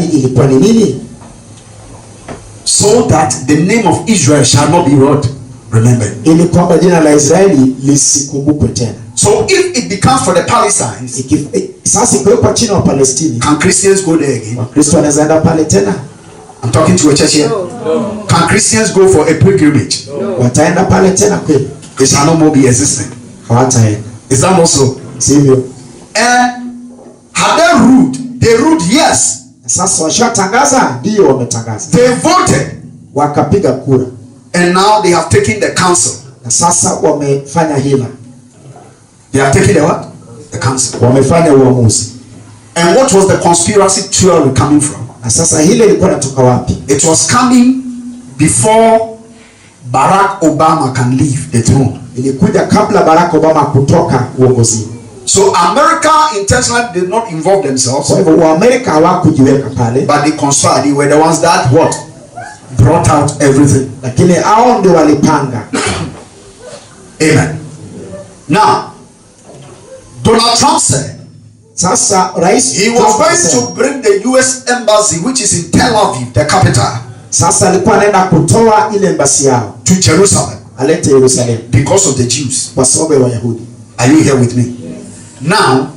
ilikuwa ni nini? So that the name of Israel shall not be what? Remembered. Ili kwamba jina la Israeli lisikumbukwe tena. So if it becomes for the Palestinians, sasa ikiwa chini wa Palestine, can Christians go there again? Wakristo wanaweza enda pale tena? I'm talking to a church here. No. Can Christians go for a pilgrimage? No. Wataenda pale tena kweli? It shall no more be existing. Hawataenda. Is that also? Sivyo. And have they ruled? They ruled, yes. Sasa washatangaza, ndio wametangaza. They voted. Wakapiga kura. And now they have taken the council. Na sasa wamefanya hila. They have taken the what? The council. Wamefanya uamuzi. And what was the conspiracy theory coming from? Na sasa hile ilikuwa inatoka wapi? It was coming before Barack Obama can leave the throne. Ilikuja kabla Barack Obama kutoka uongozini. So America intentionally did not involve themselves. Kwa hivyo Amerika hawakujiweka pale. But they conspired. They were the ones that what? Brought out everything. Lakini hao ndio walipanga. Amen. Now, Donald Trump said, sasa rais he was going to bring the US embassy, which is in Tel Aviv, the capital. Sasa alikuwa anaenda kutoa ile embassy yao to Jerusalem. Alete Jerusalem. Because of the Jews. Kwa sababu ya Wayahudi. Are you here with me? Now,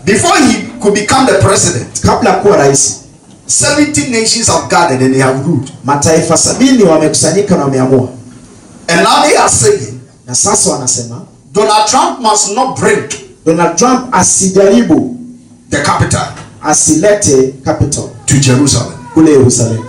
before he could become the president, kabla kuwa rais, 70 nations have gathered and they have ruled. Mataifa 70 wamekusanyika na wameamua. And now they are saying, na sasa wanasema, Donald Trump must not bring Donald Trump asijaribu the capital, asilete capital to Jerusalem. Kule Jerusalem.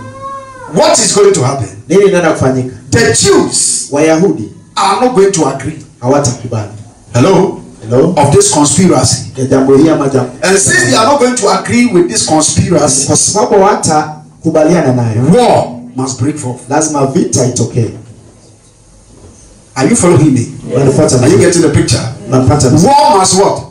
What is going to happen? Nini inaenda kufanyika? The Jews, Wayahudi, are not going to agree. Hawatakubali. Hello? Hello? Of this conspiracy. And since they are not going to agree with this conspiracy, kwa sababu hawatakubaliana nayo, war must break forth. Lazima vita itokee. Are you following me? Yeah. Are you getting the picture? War must what?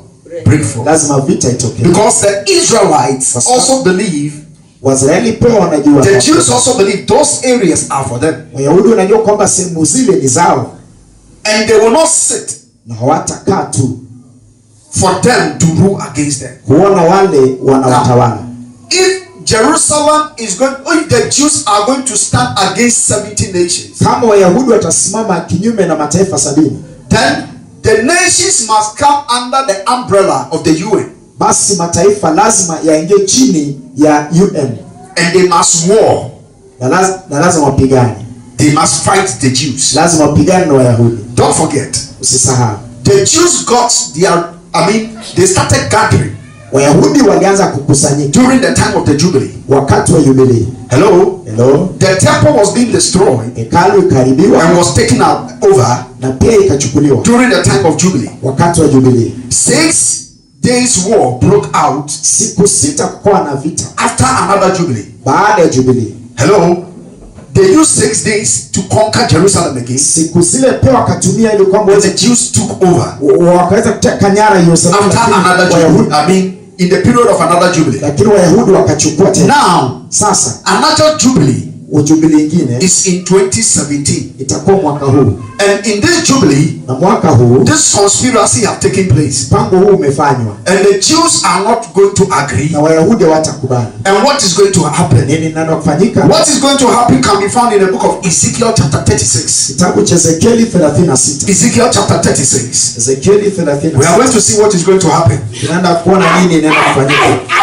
Break forth. Lazima vita itokee. Because the Israelites also believe, the Jews also believe those areas are for them. Wayahudi wanajua kwamba sehemu zile ni zao. And they will not sit na hawatakaa tu for them to rule against them. Kuona wale wanawatawala. If Jerusalem is going, if the Jews are going to stand against 70 nations, kama Wayahudi watasimama kinyume na mataifa 70, then the nations must come under the umbrella of the UN. Basi mataifa lazima yaingie chini ya UN. And they must war. Na lazima wapigane. They must fight the Jews. Lazima wapigane na Wayahudi. Don't forget. Usisahau. The Jews got their, they started gathering. Wayahudi walianza kukusanyika during the time of the Jubilee. Wakati wa Jubilee. Hello? Hello? The temple was being destroyed. Hekalu ikaribiwa and was taken over. Na pia ikachukuliwa during the time of Jubilee. Wakati wa Jubilee. 6 days war broke out. Siku 6 kukawa na vita. After another Jubilee. Baada ya Jubilee. Hello? They used 6 days to conquer Jerusalem again. Siku zile pia wakatumia ili kwamba the Jews took over. Wakaweza kuteka nyara Yerusalemu. After another Jubilee. In the period of another Jubilee. Lakini Wayahudi wakachukua tena. Now, sasa another Jubilee. Jubilee nyingine is in 2017. Itakuwa mwaka huu. And in this Jubilee, na mwaka huu, this conspiracy have taken place. Mpango huu umefanywa. And the Jews are not going to agree. Na Wayahudi hawatakubali. And what is going to happen? Nini neno kufanyika? What is going to happen can be found in the book of Ezekiel chapter 36. Kitabu cha Ezekieli 36. Ezekiel chapter 36. Ezekieli 36. We are going to see what is going to happen. Tunaenda kuona nini neno kufanyika.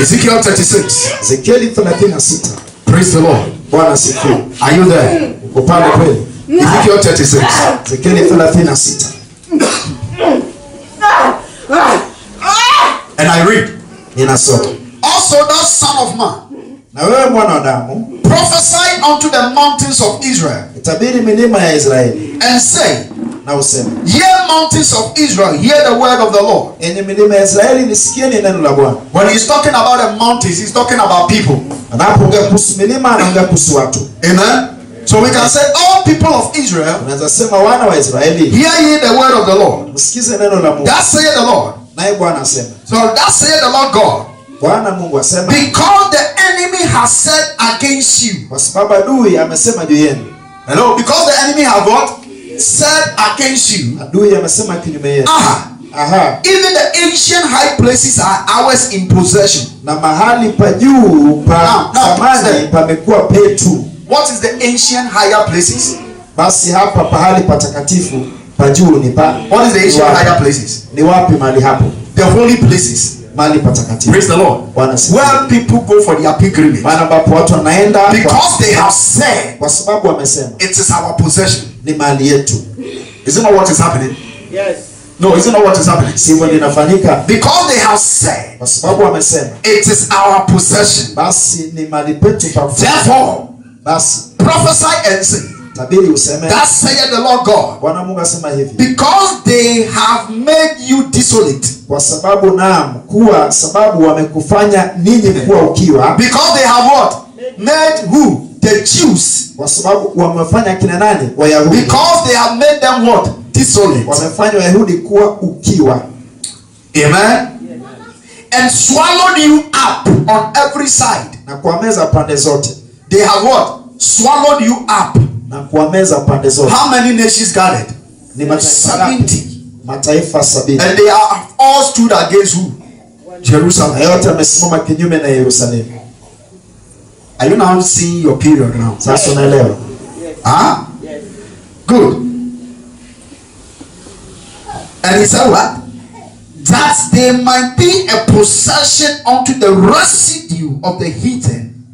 Ezekiel 36. Ezekieli 36. Praise the Lord. Bwana sifiwe. Are you there? Upande kweli. Ezekiel 36. Ezekieli 36. And I read. Ninasoma. Also thou son of man. Na wewe mwana wa damu, prophesy unto the mountains of Israel. Itabiri milima ya Israeli. And say, na useme, ye mountains of Israel, hear the word of the Lord. Enyi milima ya Israeli, nisikieni neno la Bwana. When he's talking about the mountains, he's talking about people. Anapoongea kuhusu milima, anaongea kuhusu watu. Amen. So we can say all people of Israel, unaweza sema wana wa Israeli, hear ye the word of the Lord. Msikize neno la Mungu. That saith the Lord. Naye Bwana asema. So that saith the Lord God. Bwana Mungu asema, because the enemy has said against you. Kwa sababu adui amesema juu yenu. Hello, because the enemy have what? Said against you. Adui amesema kinyume yenu. Aha. Even the ancient high places are ours in possession. Na mahali pa juu pa zamani pamekuwa petu. What is the ancient higher places? Basi hapa pahali patakatifu pa juu ni pa. What is the ancient higher places? Ni wapi mahali hapo? The holy places. Mahali patakatifu. Praise the Lord. Where people go for their pilgrimage. Maana ambapo watu wanaenda because they have said, kwa sababu wamesema, it is our possession. Ni mali yetu. Isn't that what is happening? Yes. No, isn't that what is happening? Sivyo linafanyika. Because they have said, kwa sababu wamesema, it is our possession. Basi ni mali petu pa. Therefore, basi prophesy and say, tabiri useme, that saith the Lord God. Bwana Mungu asema hivi. Because they have made you desolate. Kwa sababu naam, kuwa sababu wamekufanya ninyi kuwa ukiwa. Because they have what? Made who? The Jews. Kwa sababu wamefanya kina nani? Wayahudi. Because they have made them what? Desolate. Wamefanya Wayahudi kuwa ukiwa. Amen. And swallowed you up on every side. Na kuwameza pande zote. They have what? Swallowed you up. Na kuwameza pande zote. How many nations gathered? Ni mataifa 70. Mataifa 70. And they are all stood against who? Jerusalem. Yote wamesimama kinyume na Yerusalemu. Are you now seeing your period now? Sasa unaelewa? Huh? Yes. Good. And he said what? That they might be a possession unto the residue of the heathen,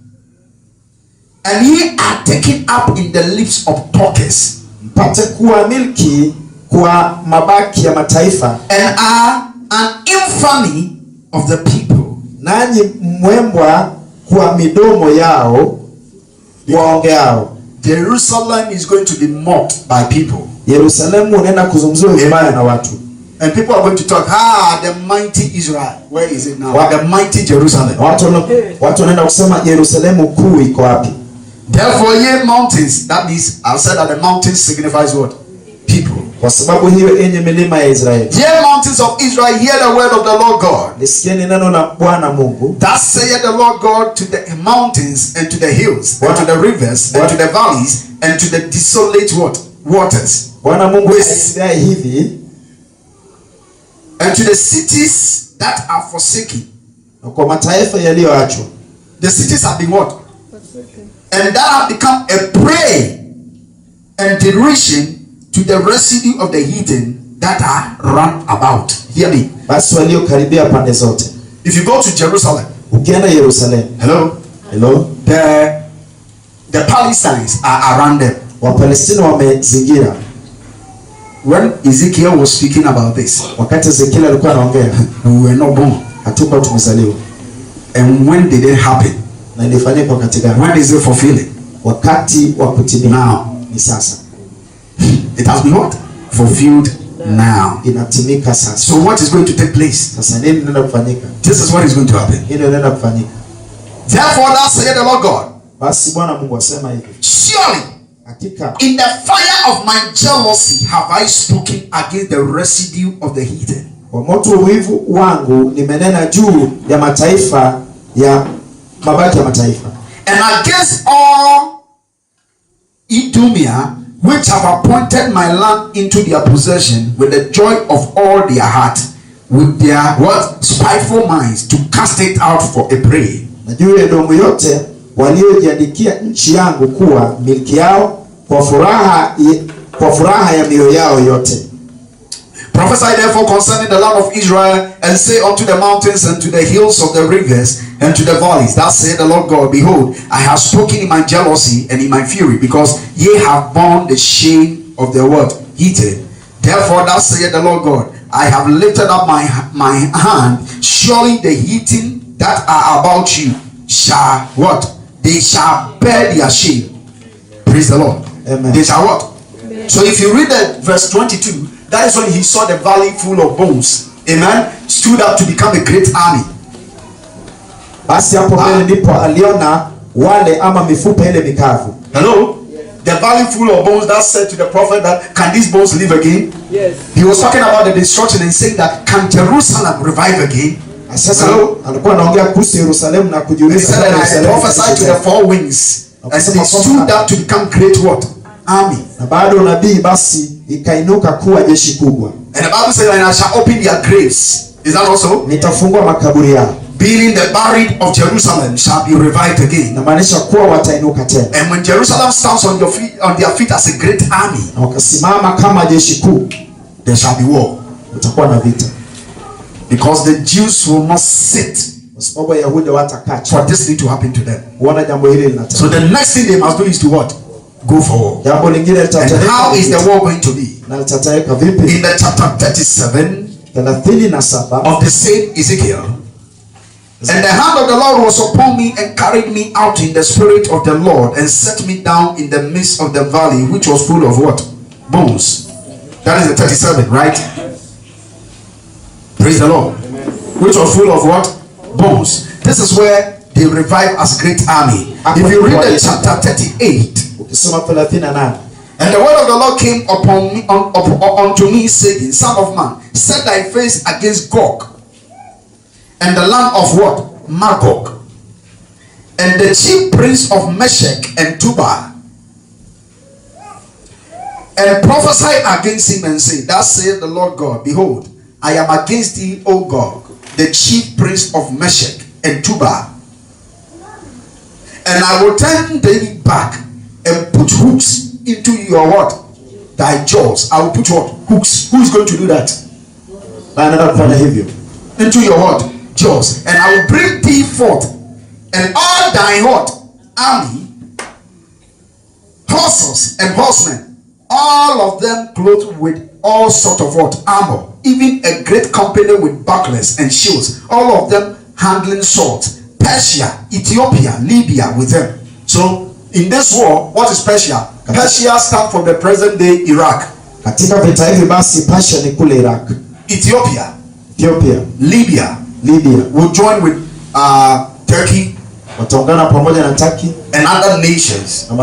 and ye are taken up in the lips of talkers. Mpate kuwa milki kwa mabaki ya mataifa. And are an infamy of the people. Nanyi mwembwa kwa midomo yao waongeao. Jerusalem is going to be mocked by people. Yerusalemu unaenda kuzungumziwa vibaya na watu. And people are going to talk, the mighty Israel. Where is it now? The mighty Jerusalem. Watu wanaenda kusema Yerusalemu kuu iko wapi? Therefore, ye mountains, that means I've said that the mountains signifies what? People. Kwa sababu hiyo enye milima ya Israeli. Ye mountains of Israel, hear the word of the Lord God. Lisikieni neno la Bwana Mungu. Thus saith the Lord God to the mountains and to the hills and to the rivers and to the valleys and to the desolate what? Waters. Bwana Mungu asikia hivi. And to the cities that are forsaken. Na kwa mataifa yaliyoachwa. The cities have been what? And that have become a prey and derision to the residue of the heathen that are run about. Hear me. Basi waliokaribia pande zote. If you go to Jerusalem, ukienda Yerusalemu, hello, the Palestinians are around them. Wapalestina wamezingira. When Ezekiel was speaking about this, wakati Ezekiel alikuwa anaongea, we were not born. hatukuwa tumezaliwa. And when did it happen? Na ilifanyika wakati gani? When is it fulfilling? Wakati wa kutimia. Now. Ni sasa. It has been what? Fulfilled now. Inatimika sasa. So what is going to take place? Sasa nini inaenda kufanyika? This is what is going to happen. Hilo inaenda kufanyika. Therefore, thus saith the Lord God. Basi Bwana Mungu asema hivi. Surely, hakika, in the fire of my jealousy have I spoken against the residue of the heathen. Kwa moto wivu wangu nimenena juu ya mataifa ya mabaki ya mataifa. And against all Idumea, which have appointed my land into their possession with the joy of all their heart, with their what? Spiteful minds, to cast it out for a prey. Na juu ya Edomu yote waliojiandikia nchi yangu kuwa milki yao kwa furaha ya mioyo yao yote. Prophesy therefore concerning the land of Israel, and say unto the mountains and to the hills of the rivers and to the valleys, thus saith the Lord God, behold, I have spoken in my jealousy and in my fury, because ye have borne the shame of the what? Heathen. Therefore thus saith the Lord God, I have lifted up my hand, surely the heathen that are about you shall what? They shall bear their shame. Praise the Lord. Amen. They shall what? Amen. So if you read the verse 22, that is when he saw the valley full of bones. Amen. Stood up to become a great army. Basi hapo mbele ndipo aliona wale ama mifupa ile mikavu. Hello? The valley full of bones, that said to the prophet that, can these bones live again? Yes. He was talking about the destruction and saying that, can Jerusalem revive again? Sasa alikuwa anaongea kuhusu Yerusalemu na kujiuliza. He said that I prophesied to the four winds, and they stood up to become great what? Army. Na baada unabii basi ikainuka kuwa jeshi kubwa. And the Bible says, and I shall open their graves. Is that also? Nitafungua makaburi yao. Building the buried of Jerusalem shall be revived again. Namaanisha kuwa watainuka tena. And when Jerusalem stands on their feet as a great army, na wakasimama kama jeshi kuu, there shall be war. Utakuwa na vita. Because the Jews will not sit sababu Wayahudi watakaa for this thing to happen to them. Wana jambo hili linatokea. So the next thing they must do is to what? Go for war. Jambo lingine and how is the war going to be? Na litatendeka vipi? In the chapter 37 37 of the same Ezekiel. And the hand of the Lord was upon me and carried me out in the spirit of the Lord and set me down in the midst of the valley which was full of what? Bones. That is the 37, right? Praise the Lord. Amen. Which was full of what? Bones. This is where they revive as great army. If you read the chapter 38, and the word of the Lord came upon me unto me, saying, Son of man, set thy face against Gog, and the land of what? Magog, and the chief prince of Meshech and Tubal, and prophesy against him and say, Thus saith the Lord God, Behold, I am against thee, O Gog, the chief prince of Meshech and Tubal, and I will turn thee back and put hooks into your what? Thy jaws. I will put what? Hooks. Who is going to do that? Into your what? Jaws. And I will bring thee forth, and all thy what? Army, horses and horsemen, all of them clothed with all sort of what? Armor, even a great company with bucklers and shields, all of them handling swords. Persia, Ethiopia, Libya with them. So in this war, what is Persia? Persia stands for the present day Iraq. Ethiopia, Libya will join with Turkey and other nations. He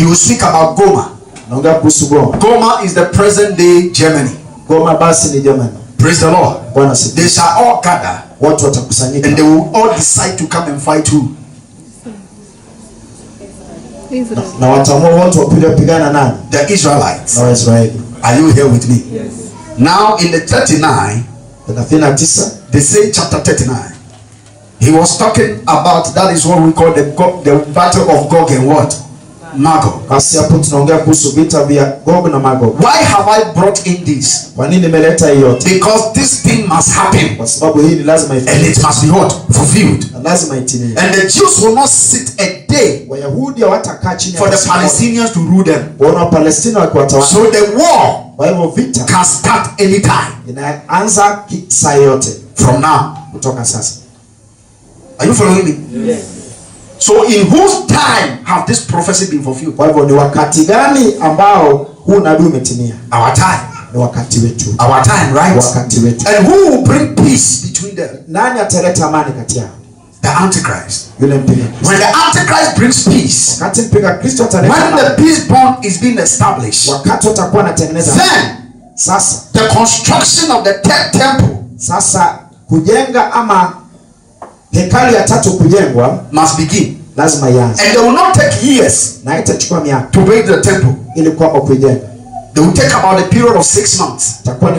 will speak about Goma. Goma is the present day Germany. Praise the Lord. They shall all gather and they will all decide to come and fight who? The Israelites. Are you here with me? Yes. Now in the 39, they say chapter 39, he was talking about, that is what we call the battle of Gog and what? Magog. Why have I brought in this? Because this thing must happen, and it must be what? Fulfilled. And the Jews will not sit a day for the Palestinians to rule them. So the war can start anytime from now. Are you following me? Yes. So in whose time have this prophecy been fulfilled? Our time. Our time, right? And who will bring peace between them? The Antichrist. When the Antichrist brings peace, when the peace bond is being established, then the construction of the third temple must begin. And they will not take years to build the temple. They will take about a period of 6 months to build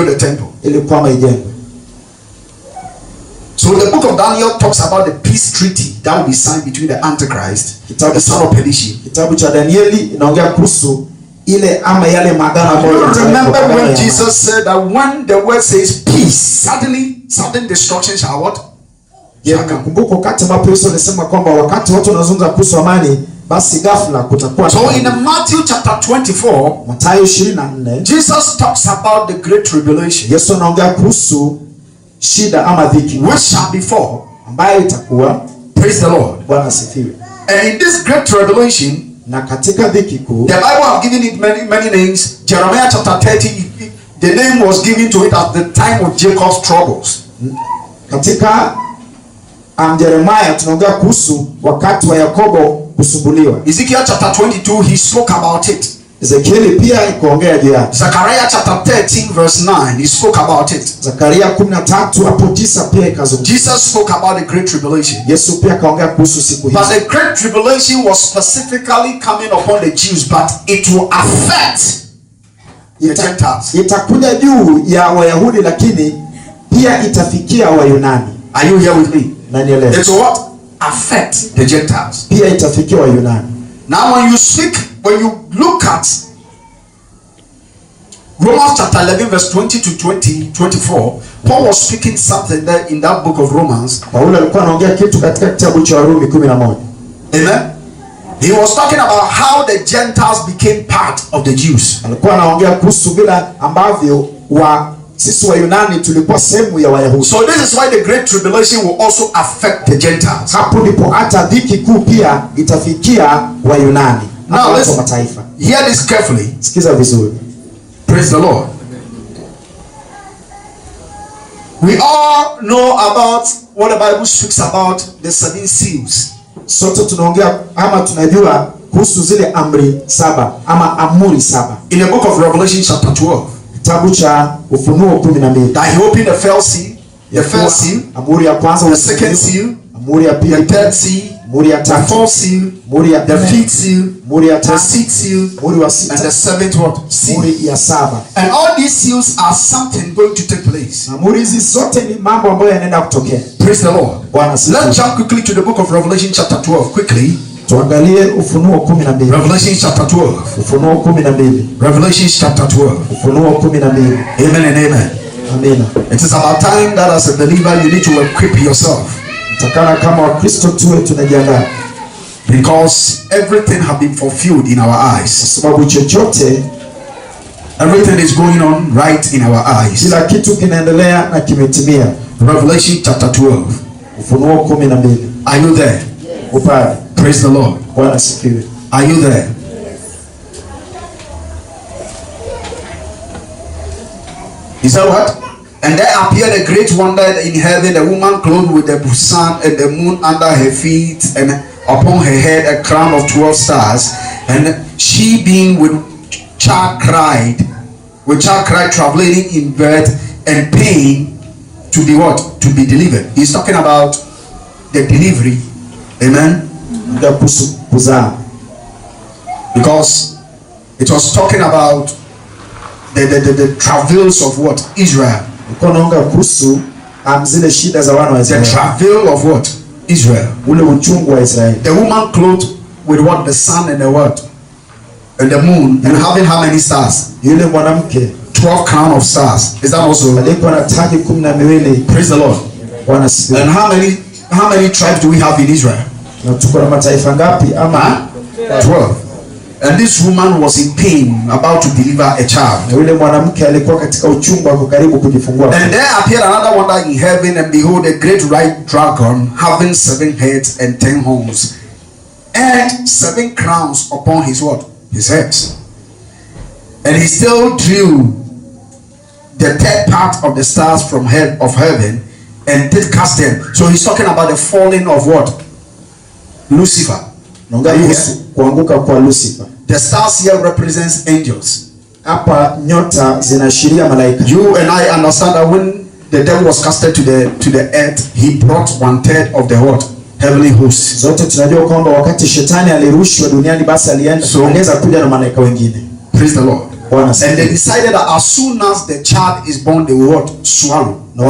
the temple. So the book of Daniel talks about the peace treaty that will be signed between the Antichrist, the son of perdition. You remember when Jesus said that when the word says peace, suddenly sudden destruction shall what? So in Matthew chapter 24, Jesus talks about the great tribulation which shall befall. Praise the Lord. And in this great tribulation, the Bible have given it many names. Jeremiah chapter 30, the name was given to it at the time of Jacob's troubles. Ezekiel chapter 22, he spoke about it. Zechariah chapter 13 verse 9, he spoke about it. Jesus spoke about the great tribulation. But the great tribulation was specifically coming upon the Jews, but it will affect the Gentiles. itakuja juu ya Wayahudi, lakini pia itafikia Wayunani. Are you here with me? Nanielewa. It's what? Affect the Gentiles. Pia itafikia Wayunani. Now when you look at Romans chapter 11 verse 20 to 24, Paul was speaking something there in that book of Romans. Paulo alikuwa anaongea kitu katika kitabu cha Warumi 11. Amen. He was talking about how the Gentiles became part of the Jews. Alikuwa anaongea kuhusu vile ambavyo sisi Wayunani tulikuwa sehemu ya Wayahudi. So this is why the great tribulation will also affect the Gentiles. Hapo ndipo hata dhiki kuu pia itafikia Wayunani. Now let's mataifa. Hear this carefully. Sikiza vizuri. Praise the Lord. We all know about what the Bible speaks about, the 7 seals. Sote tunaongea ama tunajua kuhusu zile amri 7 ama amuri 7. In the book of Revelation chapter 12. Kitabu cha Ufunuo 12. That he opened the first seal, the first seal, amuri ya kwanza, the second seal, amuri ya pili, the third seal, amuri ya the tatu, fourth seal, amuri ya the fifth seal, amuri ya the tano, sixth seal, amuri wa and sita, the seventh what? Seal. amuri ya 7. And all these seals are something going to take place. Amuri hizi zote ni mambo ambayo yanaenda kutokea. Praise the Lord. Bwana asifiwe. Let's jump quickly to the book of Revelation chapter 12 quickly. Tuangalie Ufunuo 12. Revelation chapter 12. Ufunuo 12. Revelation chapter 12. Ufunuo 12. Amen and amen. Amina. It is about time that as a believer you need to equip yourself. Takana kama Wakristo tuwe tunajiandaa. Because everything has been fulfilled in our eyes. Sababu chochote, everything is going on right in our eyes. Kila kitu kinaendelea na kimetimia. Revelation chapter 12. Ufunuo 12. Are you there? Upale. Praise the Lord. Bwana asifiwe. Are you there? Is that what? And there appeared a great wonder in heaven, a woman clothed with the sun and the moon under her feet, and upon her head a crown of 12 stars. And she being with child cried, travailing in birth and pain to be what? To be delivered. He's talking about the delivery. Amen. Because it was talking about the travails of what? Israel. The travail of what? Israel. The woman clothed with what? The sun and the what? And the moon, and having how many stars? 12 crown of stars. Is that also? Praise the Lord. And how many tribes do we have in Israel? 12. And this woman was in pain, about to deliver a child. And there appeared another wonder in heaven, and behold, a great white dragon, having 7 heads and 10 horns, and 7 crowns upon his what? His heads. And he still drew the 3rd part of the stars from heaven, and did cast them. So he's talking about the falling of what? Lucifer. The stars here represents angels. You and I understand that when the devil was casted to the earth, he brought 1/3 of the what? Heavenly hosts. So praise the Lord. And they decided that as soon as the child is born, they will what? Swallow. So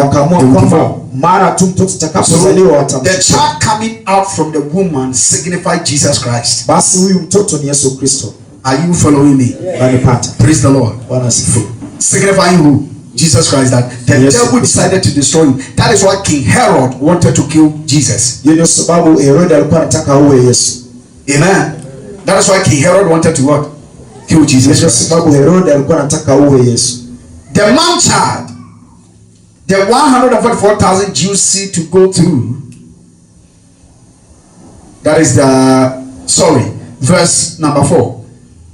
the child coming out from the woman signified Jesus Christ. Are you following me? Praise the Lord. Signifying who? Jesus Christ. That the devil decided to destroy him. That is why King Herod wanted to kill Jesus. Amen. That is why King Herod wanted to what? Kill Jesus Christ. The man child, the 144,000 Jews see to go through. That is verse number 4.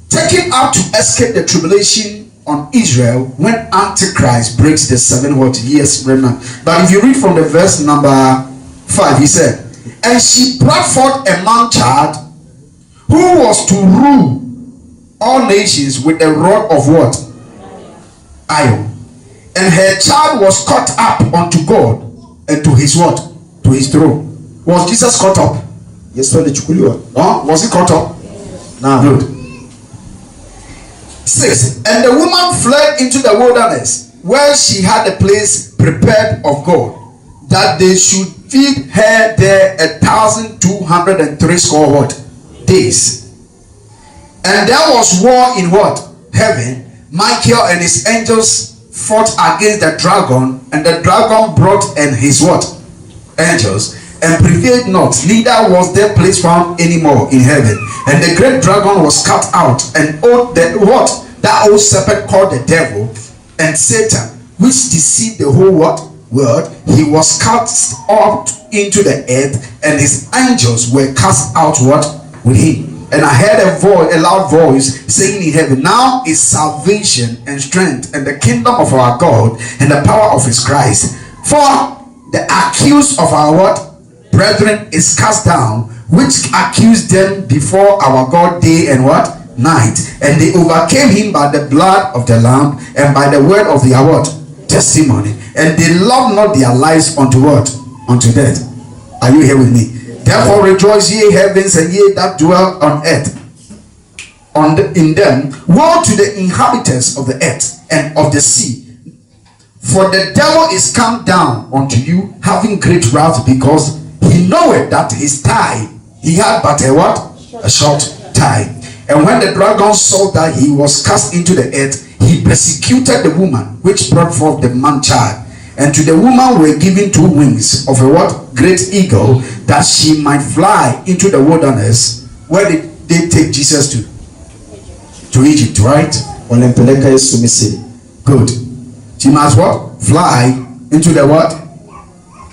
Taken out to escape the tribulation on Israel when Antichrist breaks the 7 years remnant. But if you read from the verse number 5, he said, and she brought forth a man child who was to rule all nations with a rod of what? Iron. And her child was caught up unto God and to his what? To his throne. Was Jesus caught up? Yes, was he caught up? No. Good. 6. And the woman fled into the wilderness, where she had a place prepared of God, that they should feed her there 1,260 days. And there was war in what? Heaven. Michael and his angels fought against the dragon, and the dragon brought and his what? Angels, and prevailed not, neither was there place found any more in heaven. And the great dragon was cut out, and that old serpent called the devil and Satan, which deceived the whole world. He was cast up into the earth, and his angels were cast out with him. And I heard a loud voice saying in heaven, now is salvation and strength and the kingdom of our God and the power of his Christ. For the accused of our brethren is cast down, which accused them before our God day and night. And they overcame him by the blood of the Lamb and by the word of their testimony. And they loved not their lives unto death. Are you here with me? Therefore rejoice, ye heavens, and ye that dwell on earth, in them. Woe to the inhabitants of the earth and of the sea, for the devil is come down unto you, having great wrath, because he knoweth that his time he had but a short time. And when the dragon saw that he was cast into the earth, he persecuted the woman which brought forth the man child. And to the woman were given 2 wings of a great eagle, that she might fly into the wilderness. Where did they take Jesus to? To Egypt, right? Good. She must fly into the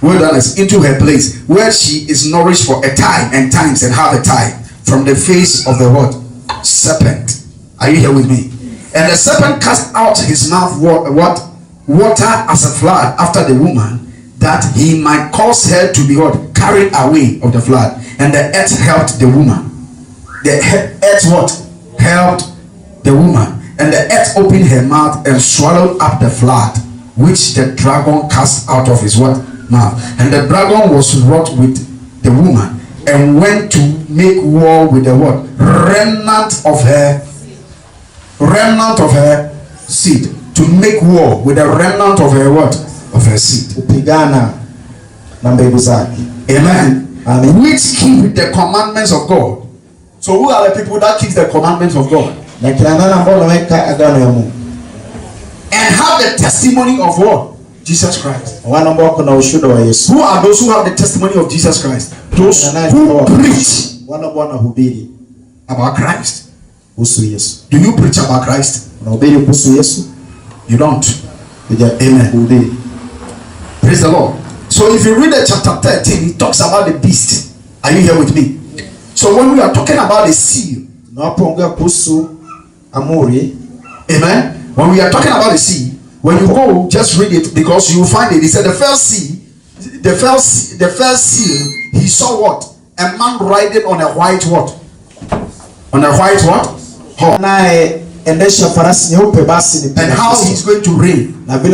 wilderness, into her place, where she is nourished for a time and times and half a time from the face of the serpent. Are you here with me? And the serpent cast out his mouth water as a flood after the woman, that he might cause her to be carried away of the flood. And the earth helped the woman. The earth helped the woman. And the earth opened her mouth and swallowed up the flood, which the dragon cast out of his mouth. And the dragon was wroth with the woman, and went to make war with the remnant of her seed. To make war with the remnant of her of her seed. Amen. Amen. Which keep the commandments of God. So who are the people that keep the commandments of God? And have the testimony of Jesus Christ. Who are those who have the testimony of Jesus Christ? Those who preach about Christ. Do you preach about Christ? You don't. Amen. Praise the Lord. So if you read the chapter 13, it talks about the beast. Are you here with me? So when we are talking about the seal, amen. When we are talking about the seal, when you go, just read it, because you will find it. He said the first seal, he saw what? A man riding on a white On a white horse. And how he's going to reign. And he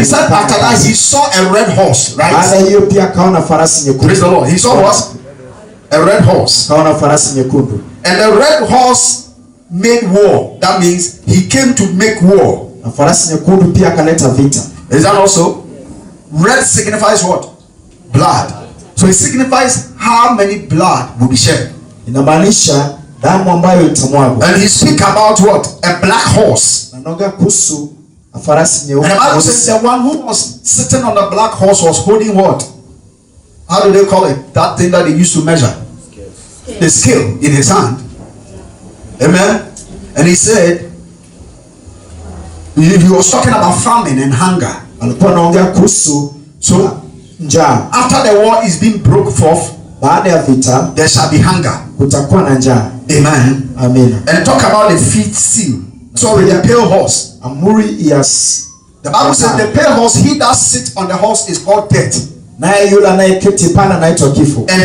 said after that he saw a red horse, right? Praise the Lord. He saw what? A red horse. And the red horse made war. That means he came to make war. Is that also? Red signifies what? Blood. So it signifies how many blood will be shed. And he speak about what? A black horse. And the Bible says the one who was sitting on the black horse was holding what? How do they call it? That thing that they used to measure. The scale in his hand. Amen. And he said, he was talking about famine and hunger. So after the war is being broke forth, there shall be hunger. Amen. Amen. And talk about the fifth seal. Sorry, the pale horse. The Bible says the pale horse, he that sits on the horse is called death. And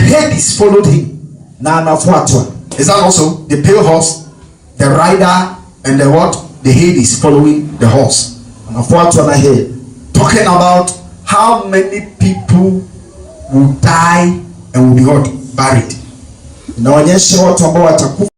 Hades followed him. Is that also the pale horse, the rider, and the what? The Hades following the horse. Talking about how many people will die and will be what? Buried.